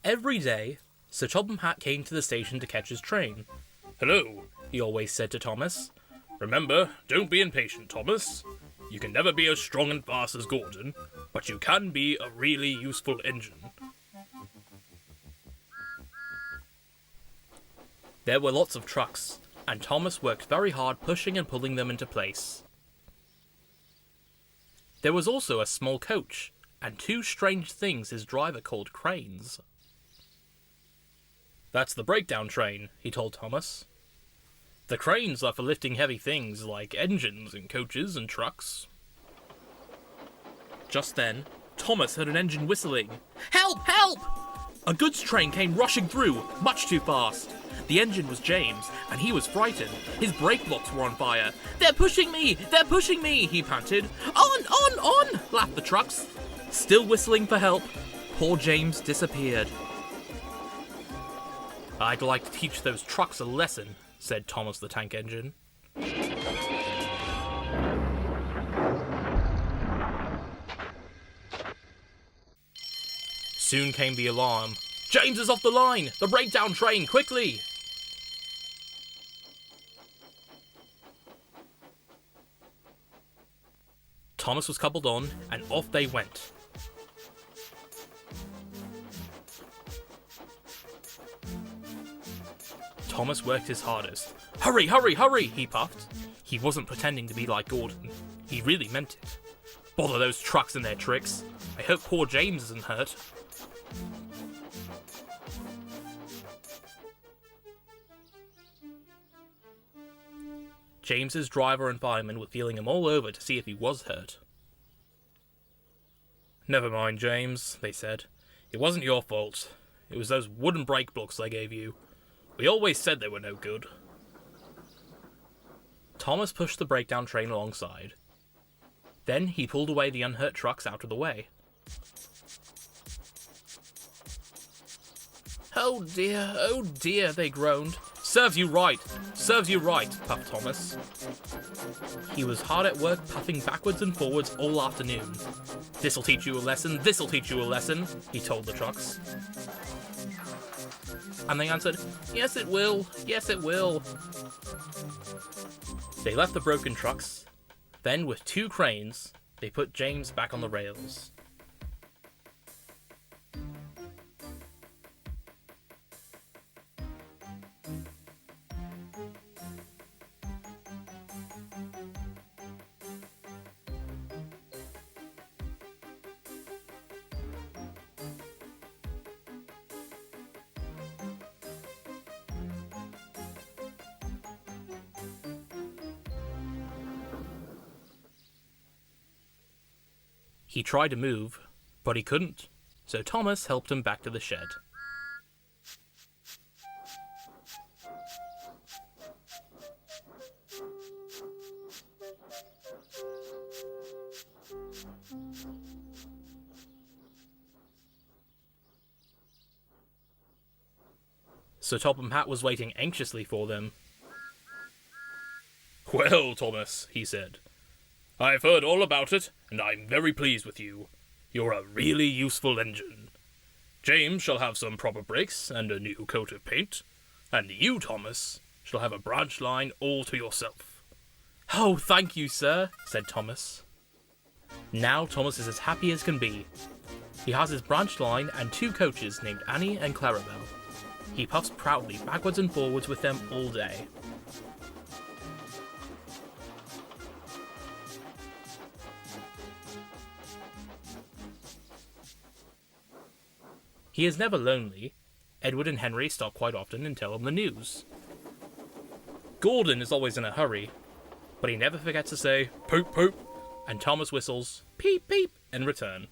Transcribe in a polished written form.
Every day, Sir Topham Hatt came to the station to catch his train. "Hello," he always said to Thomas. "Remember, don't be impatient, Thomas. You can never be as strong and fast as Gordon, but you can be a really useful engine." There were lots of trucks, and Thomas worked very hard pushing and pulling them into place. There was also a small coach, and two strange things his driver called cranes. "That's the breakdown train," he told Thomas. "The cranes are for lifting heavy things like engines and coaches and trucks." Just then, Thomas heard an engine whistling. "Help! Help!" A goods train came rushing through, much too fast. The engine was James, and he was frightened. His brake blocks were on fire. "They're pushing me! They're pushing me!" he panted. On! Laughed the trucks. Still whistling for help, poor James disappeared. "I'd like to teach those trucks a lesson," said Thomas the Tank Engine. Soon came the alarm. "James is off the line! The breakdown train, quickly!" Thomas was coupled on, and off they went. Thomas worked his hardest. "Hurry, hurry, hurry!" he puffed. He wasn't pretending to be like Gordon. He really meant it. Bother those trucks and their tricks. I hope poor James isn't hurt. James's driver and fireman were feeling him all over to see if he was hurt. "Never mind, James," they said. "It wasn't your fault. It was those wooden brake blocks I gave you. We always said they were no good." Thomas pushed the breakdown train alongside. Then he pulled away the unhurt trucks out of the way. Oh dear, they groaned. Serves you right, puffed Thomas. He was hard at work puffing backwards and forwards all afternoon. This'll teach you a lesson, he told the trucks. And they answered, yes it will. They left the broken trucks. Then, with two cranes, they put James back on the rails. He tried to move, but he couldn't, so Thomas helped him back to the shed. Sir Topham Hatt was waiting anxiously for them. "Well, Thomas," he said, "I've heard all about it, and I'm very pleased with you. You're a really useful engine. James shall have some proper brakes and a new coat of paint, and you, Thomas, shall have a branch line all to yourself." "Oh, thank you, sir," said Thomas. Now Thomas is as happy as can be. He has his branch line and two coaches named Annie and Clarabelle. He puffs proudly backwards and forwards with them all day. He is never lonely. Edward and Henry stop quite often and tell him the news. Gordon is always in a hurry, but he never forgets to say, "Poop, poop," and Thomas whistles, "Peep, peep," in return.